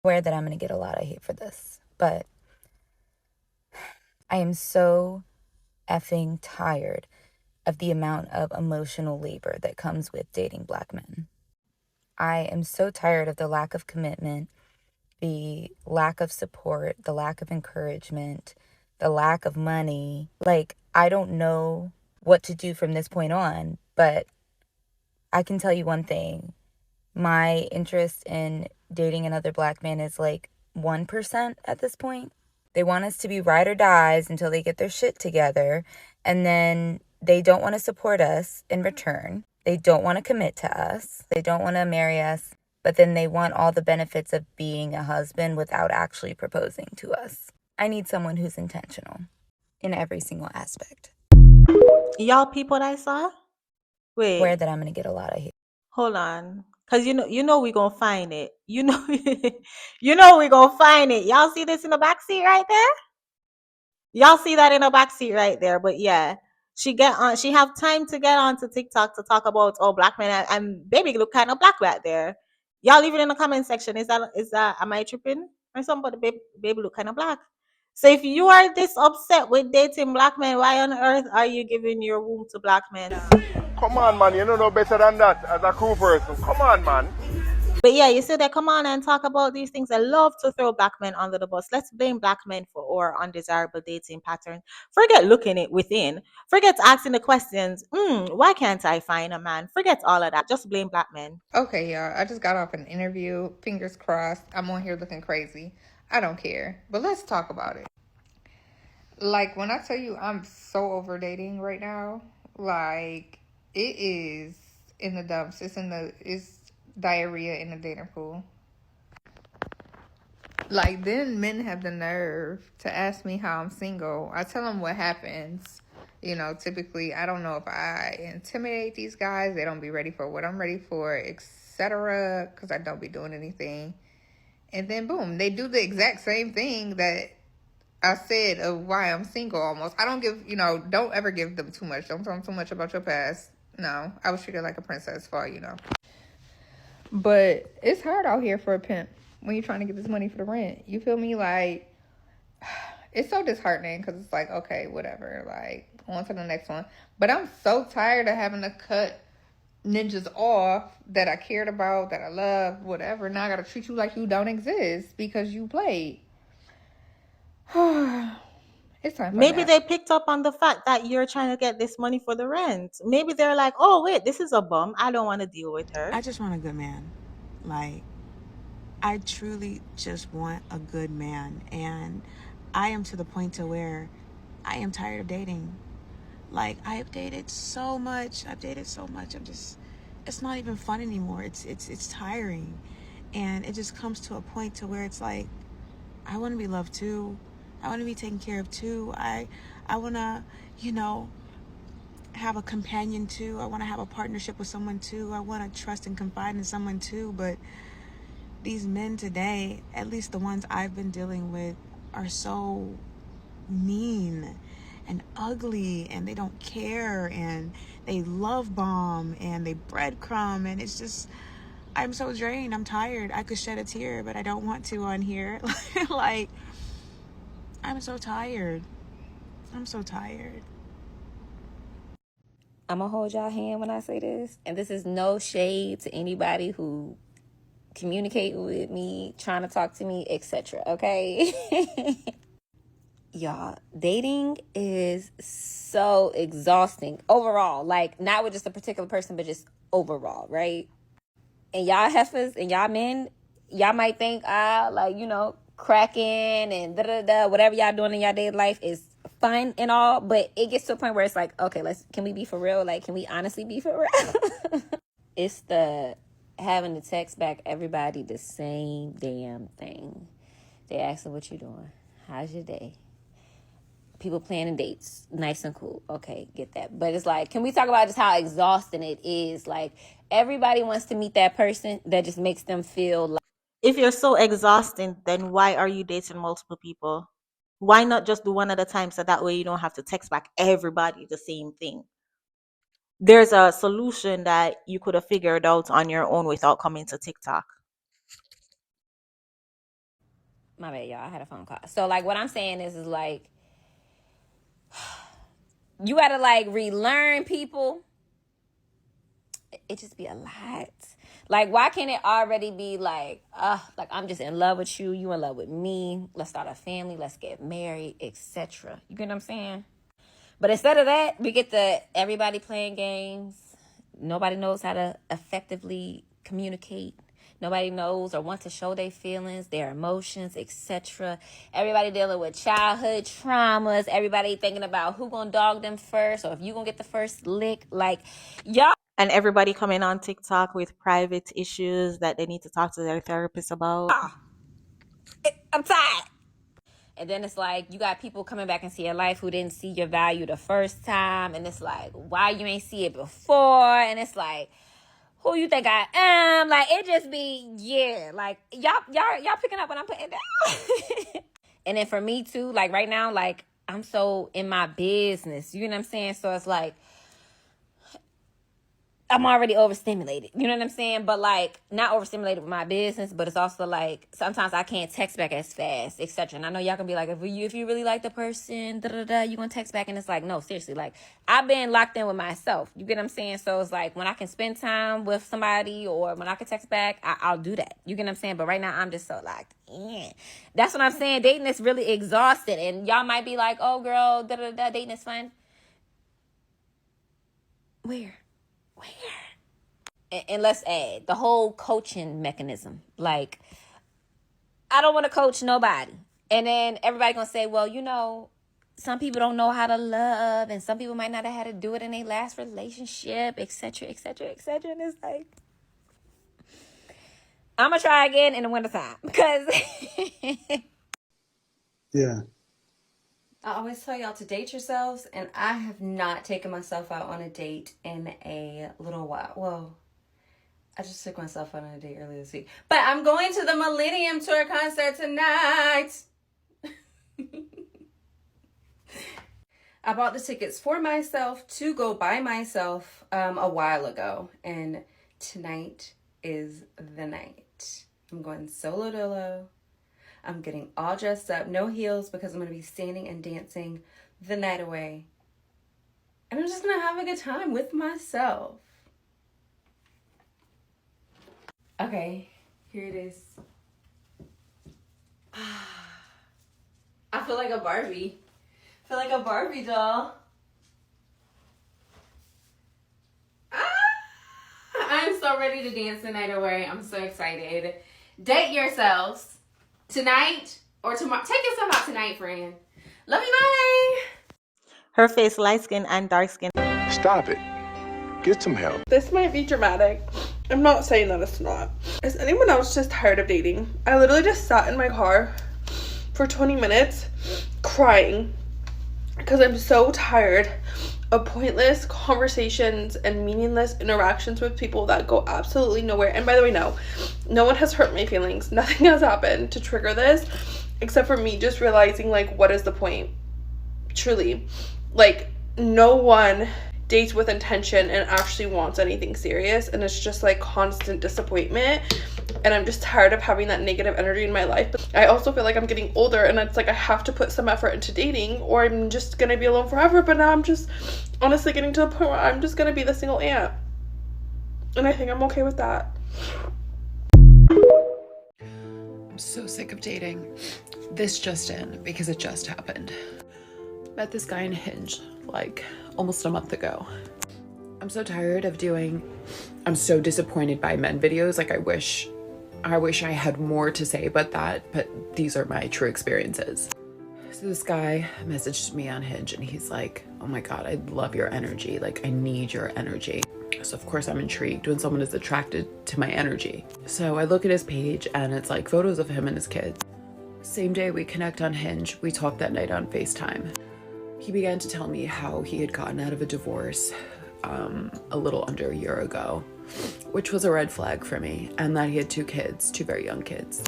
Aware that I'm going to get a lot of hate for this, but I am so effing tired of the amount of emotional labor that comes with dating Black men. I am so tired of the lack of commitment, the lack of support, the lack of encouragement, the lack of money. Like, I don't know what to do from this point on, but I can tell you one thing. My interest in dating another Black man is like 1% at this point. They want us to be ride or dies until they get their shit together. And then they don't want to support us in return. They don't want to commit to us. They don't want to marry us. But then they want all the benefits of being a husband without actually proposing to us. I need someone who's intentional in every single aspect. Y'all people that I saw? Aware Wait, that I'm going to get a lot of hate. hold on. Cause you know we gonna find it. You know you know we gonna find it. Y'all see this in the back seat right there? Y'all see that in the back seat right there. But yeah, she have time to get on to TikTok to talk about black men and baby look kind of black back there. Y'all leave it in the comment section. Is that am I tripping or something? But baby look kind of black. So if you are this upset with dating black men, why on earth are you giving your womb to black men? Come on, man. You don't know better than that as a cool person. Come on, man. But yeah, you said that come on and talk about these things. I love to throw black men under the bus. Let's blame black men for our undesirable dating patterns. Forget looking it within. Forget asking the questions, why can't I find a man? Forget all of that. Just blame black men. Okay, y'all. I just got off an interview. Fingers crossed. I'm on here looking crazy. I don't care. But let's talk about it. Like, when I tell you I'm so over dating right now, like, it is in the dumps. It's diarrhea in the dating pool. Like, then men have the nerve to ask me how I'm single. I tell them what happens. Typically, I don't know if I intimidate these guys. They don't be ready for what I'm ready for, etc. Because I don't be doing anything. And then, boom, they do the exact same thing that I said of why I'm single almost. I don't don't ever give them too much. Don't tell them too much about your past. No, I was treated like a princess for. But it's hard out here for a pimp when you're trying to get this money for the rent. You feel me? Like, it's so disheartening because it's like, okay, whatever. Like, on to the next one. But I'm so tired of having to cut ninjas off that I cared about, that I love, whatever. Now I got to treat you like you don't exist because you played. It's time for a Maybe nap. they picked up on the fact that you're trying to get this money for the rent. Maybe they're like, oh, wait, this is a bum. I don't want to deal with her. I just want a good man. Like, I truly just want a good man. And I am to the point to where I am tired of dating. Like, I've dated so much. It's not even fun anymore. It's tiring. And it just comes to a point to where it's like, I want to be loved too. I want to be taken care of too. I want to, you know, have a companion too. I want to have a partnership with someone too. I want to trust and confide in someone too. But these men today, at least the ones I've been dealing with, are so mean and ugly, and they don't care, and they love bomb, and they breadcrumb, and it's just, I'm so drained. I'm tired. I could shed a tear, but I don't want to on here. Like, I'm so tired. I'm so tired. I'm going to hold y'all hand when I say this. And this is no shade to anybody who communicate with me, trying to talk to me, etc. Okay? Y'all, dating is so exhausting overall. Like, not with just a particular person, but just overall, right? And y'all heifers and y'all men, y'all might think, like, cracking and da-da-da, whatever y'all doing in y'all daily life is fun and all, but it gets to a point where it's like, okay, can we be for real? Like, can we honestly be for real? It's the having to text back everybody the same damn thing. They asking what you doing. How's your day? People planning dates. Nice and cool. Okay, get that. But it's like, can we talk about just how exhausting it is? Like, everybody wants to meet that person that just makes them feel like, If you're so exhausting, then why are you dating multiple people? Why not just do one at a time so that way you don't have to text back everybody the same thing? There's a solution that you could have figured out on your own without coming to TikTok. My bad, y'all. I had a phone call. So, like, what I'm saying is like, you gotta, like, relearn people. It just be a lot. Like, why can't it already be like, like, I'm just in love with you, you in love with me, let's start a family, let's get married, etc. You get what I'm saying? But instead of that, we get everybody playing games. Nobody knows how to effectively communicate. Nobody knows or wants to show their feelings, their emotions, etc. Everybody dealing with childhood traumas. Everybody thinking about who gonna dog them first, or if you gonna get the first lick. Like, y'all. And everybody coming on TikTok with private issues that they need to talk to their therapist about. I'm tired. And then it's like, you got people coming back into your life who didn't see your value the first time. And it's like, why you ain't see it before? And it's like, who you think I am? Like, it just be, yeah. Like, y'all picking up what I'm putting down. And then for me too, like right now, like, I'm so in my business. You know what I'm saying? So it's like, I'm already overstimulated. You know what I'm saying? But like, not overstimulated with my business, but it's also like, sometimes I can't text back as fast, etc. And I know y'all can be like, if you really like the person, you gonna text back. And it's like, no, seriously, like, I've been locked in with myself. You get what I'm saying? So it's like, when I can spend time with somebody, or when I can text back, I'll do that. You get what I'm saying? But right now, I'm just so locked in. That's what I'm saying. Dating is really exhausted. And y'all might be like, oh girl, dating is fun. Where? And let's add the whole coaching mechanism. Like, I don't want to coach nobody. And then everybody gonna say, well, you know, some people don't know how to love, and some people might not have had to do it in their last relationship, etc., etc., etc. And it's like, I'm gonna try again in the wintertime, because yeah. I always tell y'all to date yourselves, and I have not taken myself out on a date in a little while. Well, I just took myself out on a date earlier this week. But I'm going to the Millennium Tour concert tonight. I bought the tickets for myself to go by myself a while ago. And tonight is the night. I'm going solo dolo. I'm getting all dressed up, no heels, because I'm going to be standing and dancing the night away. And I'm just going to have a good time with myself. Okay, here it is. I feel like a Barbie. I feel like a Barbie doll. I'm so ready to dance the night away. I'm so excited. Date yourselves. Tonight or tomorrow. Take yourself out tonight, friend. Love you, bye. Her face, light skin and dark skin. Stop it. Get some help. This might be dramatic. I'm not saying that it's not. Is anyone else just tired of dating? I literally just sat in my car for 20 minutes crying because I'm so tired of pointless conversations and meaningless interactions with people that go absolutely nowhere. And by the way, no one has hurt my feelings. Nothing has happened to trigger this except for me just realizing, like, what is the point? Truly, like, no one dates with intention and actually wants anything serious, and it's just like constant disappointment. And I'm just tired of having that negative energy in my life. But I also feel like I'm getting older, and it's like I have to put some effort into dating or I'm just gonna be alone forever. But now I'm just honestly getting to the point where I'm just gonna be the single aunt, and I think I'm okay with that. I'm so sick of dating. This just in, because it just happened. Met this guy on Hinge like almost a month ago. I'm so tired of I'm so disappointed by men videos. Like, I wish I had more to say about that, but these are my true experiences. So this guy messaged me on Hinge and he's like, oh my God, I love your energy. Like, I need your energy. So of course I'm intrigued when someone is attracted to my energy. So I look at his page and it's like photos of him and his kids. Same day we connect on Hinge, we talk that night on FaceTime. He began to tell me how he had gotten out of a divorce a little under a year ago, which was a red flag for me, and that he had 2 kids, 2 very young kids.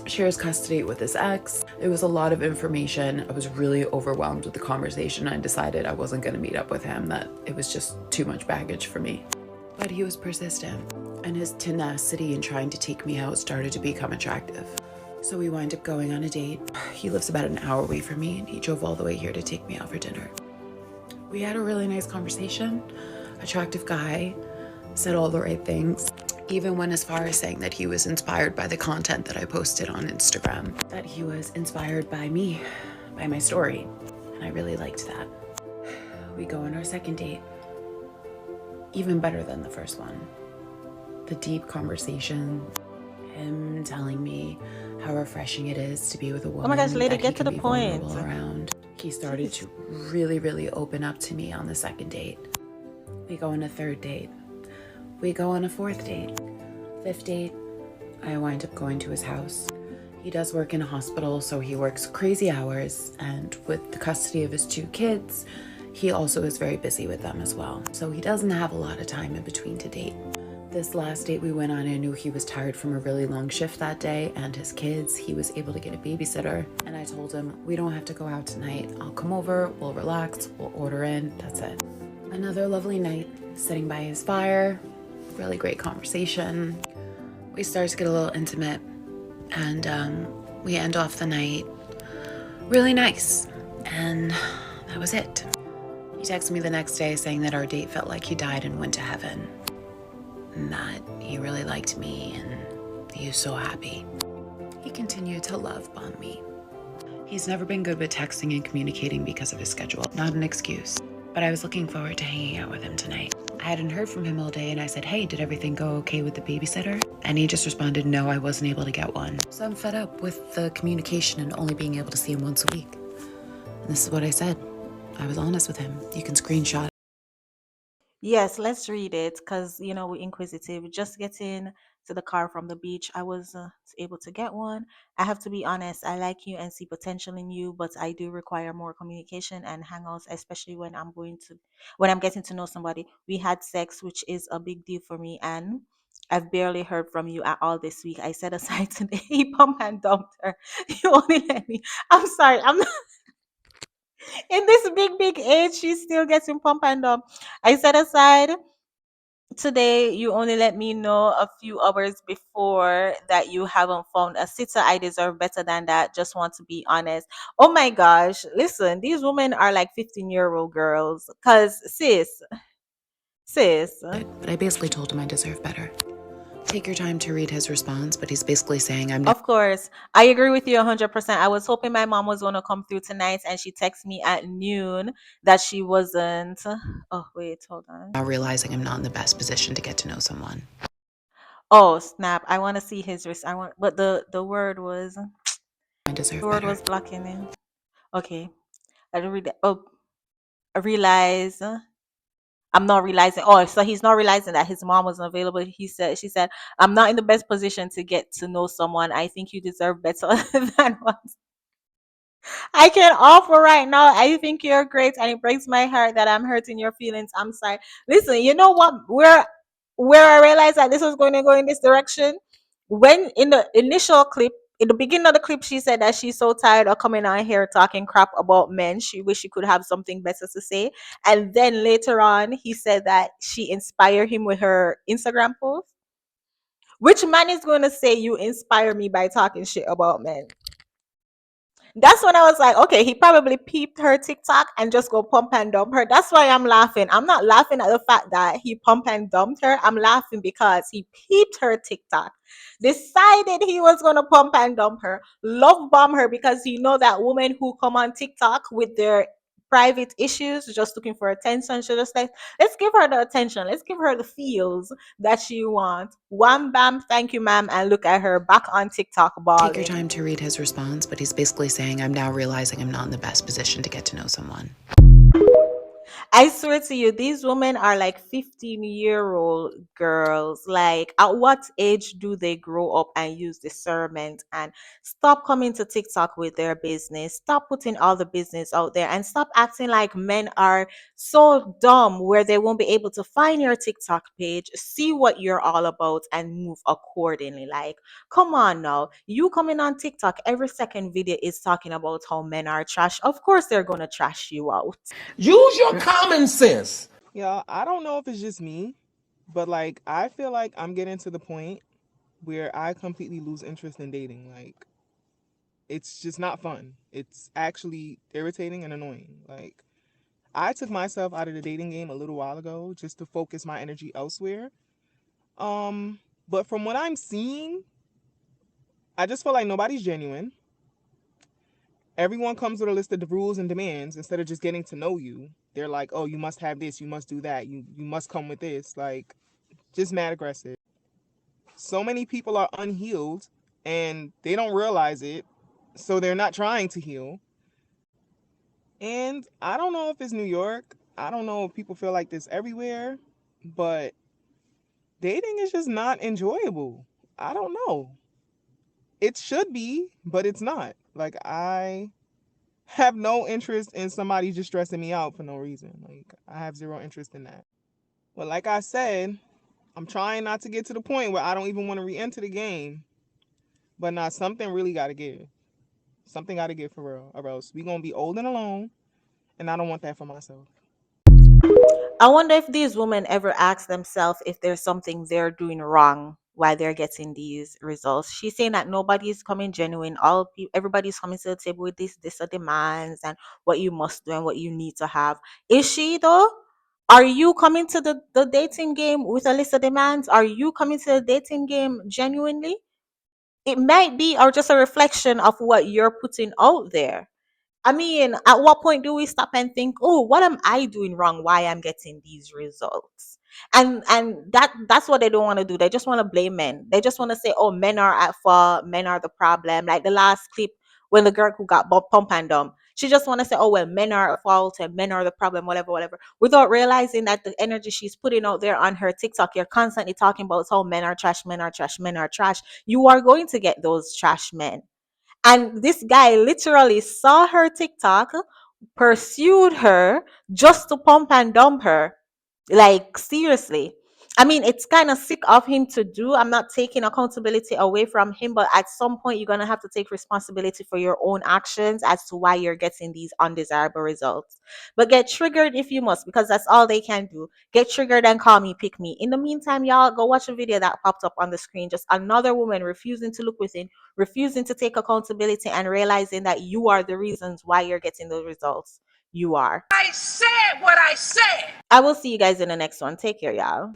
Shares custody with his ex. It was a lot of information. I was really overwhelmed with the conversation. I decided I wasn't going to meet up with him, that it was just too much baggage for me. But he was persistent, and his tenacity in trying to take me out started to become attractive. So we wind up going on a date. He lives about an hour away from me, and he drove all the way here to take me out for dinner. We had a really nice conversation. Attractive guy, said all the right things. Even went as far as saying that he was inspired by the content that I posted on Instagram, that he was inspired by me, by my story, and I really liked that. We go on our second date, even better than the first one. The deep conversation, him telling me how refreshing it is to be with a woman Oh my gosh, lady, that he get to can the be point. vulnerable around. He started to really open up to me on the second date. We go on a third date. We go on a fourth date. Fifth date, I wind up going to his house. He does work in a hospital, so he works crazy hours, and with the custody of his 2 kids, he also is very busy with them as well. So he doesn't have a lot of time in between to date. This last date we went on, I knew he was tired from a really long shift that day and his kids. He was able to get a babysitter, and I told him, we don't have to go out tonight. I'll come over, we'll relax, we'll order in, that's it. Another lovely night, sitting by his fire, really great conversation. We start to get a little intimate, and we end off the night really nice, and that was it. He texted me the next day saying that our date felt like he died and went to heaven, and that he really liked me and he was so happy. He continued to love bomb me. He's never been good with texting and communicating because of his schedule. Not an excuse, but I was looking forward to hanging out with him tonight. I hadn't heard from him all day, and I said, hey, did everything go okay with the babysitter? And he just responded, no, I wasn't able to get one. So I'm fed up with the communication and only being able to see him once a week. And this is what I said. I was honest with him. You can screenshot. Yes, let's read it because we're inquisitive. Just getting to the car from the beach, I was able to get one. I have to be honest, I like you and see potential in you, but I do require more communication and hangouts, especially when I'm getting to know somebody. We had sex, which is a big deal for me, and I've barely heard from you at all this week. I set aside today. He pump and dumped her. You only let me. I'm sorry. I'm not in this big age. She's still getting pump and dump. I set aside today. You only let me know a few hours before that you haven't found a sitter. I deserve better than that. Just want to be honest. Oh my gosh. Listen, these women are like 15-year-old girls. Cause sis. But I basically told him I deserve better. Take your time to read his response, but he's basically saying I'm Of course. I agree with you 100%. I was hoping my mom was going to come through tonight, and she texted me at noon that she wasn't. Oh, wait, hold on. now realizing I'm not in the best position to get to know someone. Oh, snap. I want to see but the word was I deserve the word better. was blocking him. Okay. I don't read that. Oh, I realize I'm not realizing. Oh, so he's not realizing that his mom wasn't available. She said, I'm not in the best position to get to know someone. I think you deserve better than what I can offer right now. I think you're great, and it breaks my heart that I'm hurting your feelings. I'm sorry. Listen, you know what? Where I realized that this was going to go in this direction, when in the initial clip, in the beginning of the clip, she said that she's so tired of coming on here talking crap about men. She wish she could have something better to say. And then later on, he said that she inspired him with her Instagram post. Which man is going to say you inspire me by talking shit about men? That's when I was like, okay, he probably peeped her TikTok and just go pump and dump her. That's why I'm laughing. I'm not laughing at the fact that he pump and dumped her. I'm laughing because he peeped her TikTok, decided he was gonna pump and dump her, love bomb her because you know that women who come on TikTok with their private issues, just looking for attention, should just like, let's give her the attention, let's give her the feels that she wants. Wham bam, thank you, ma'am, and look at her back on TikTok Take your balling. time to read his response, but he's basically saying I'm now realizing I'm not in the best position to get to know someone. I swear to you, these women are like 15-year-old girls. Like, at what age do they grow up and use discernment and stop coming to TikTok with their business? Stop putting all the business out there and stop acting like men are so dumb where they won't be able to find your TikTok page, see what you're all about, and move accordingly. Like, come on now. You coming on TikTok, every second video is talking about how men are trash. Of course, they're going to trash you out. Use your common sense. Yeah, I don't know if it's just me, but like I feel like I'm getting to the point where I completely lose interest in dating. Like it's just not fun. It's actually irritating and annoying. Like, I took myself out of the dating game a little while ago just to focus my energy elsewhere. But from what I'm seeing, I just feel like nobody's genuine. Everyone comes with a list of the rules and demands instead of just getting to know you. They're like, oh, you must have this, you must do that, you must come with this. Like, just mad aggressive. So many people are unhealed and they don't realize it, so they're not trying to heal. And I don't know if it's New York. I don't know if people feel like this everywhere, but dating is just not enjoyable. I don't know. It should be, but it's not. Like, I have no interest in somebody just stressing me out for no reason. Like, I have zero interest in that. But like I said, I'm trying not to get to the point where I don't even want to re-enter the game. But now something really got to give. Something got to give for real, or else we gonna be old and alone, and I don't want that for myself. I wonder if these women ever ask themselves if there's something they're doing wrong why they're getting these results. She's saying that nobody's coming genuine. Everybody's coming to the table with this are demands and what you must do and what you need to have. Is she though? Are you coming to the dating game with a list of demands? Are you coming to the dating game genuinely? It might be or just a reflection of what you're putting out there. I mean, at what point do we stop and think, "Oh, what am I doing wrong? Why I'm getting these results?" And that's what they don't want to do. They just want to blame men. They just want to say, "Oh, men are at fault. Men are the problem." Like the last clip when the girl who got pump and dump, she just want to say, "Oh, well, men are at fault and men are the problem." Whatever, whatever, without realizing that the energy she's putting out there on her TikTok, you're constantly talking about how men are trash, men are trash, men are trash. You are going to get those trash men, and this guy literally saw her TikTok, pursued her just to pump and dump her. Like, seriously. I mean, it's kind of sick of him to do. I'm not taking accountability away from him, but at some point, you're going to have to take responsibility for your own actions as to why you're getting these undesirable results. But get triggered if you must, because that's all they can do. Get triggered and call me, pick me. In the meantime, y'all go watch a video that popped up on the screen. Just another woman refusing to look within, refusing to take accountability, and realizing that you are the reasons why you're getting the results you are. I said what I said. I will see you guys in the next one. Take care, y'all.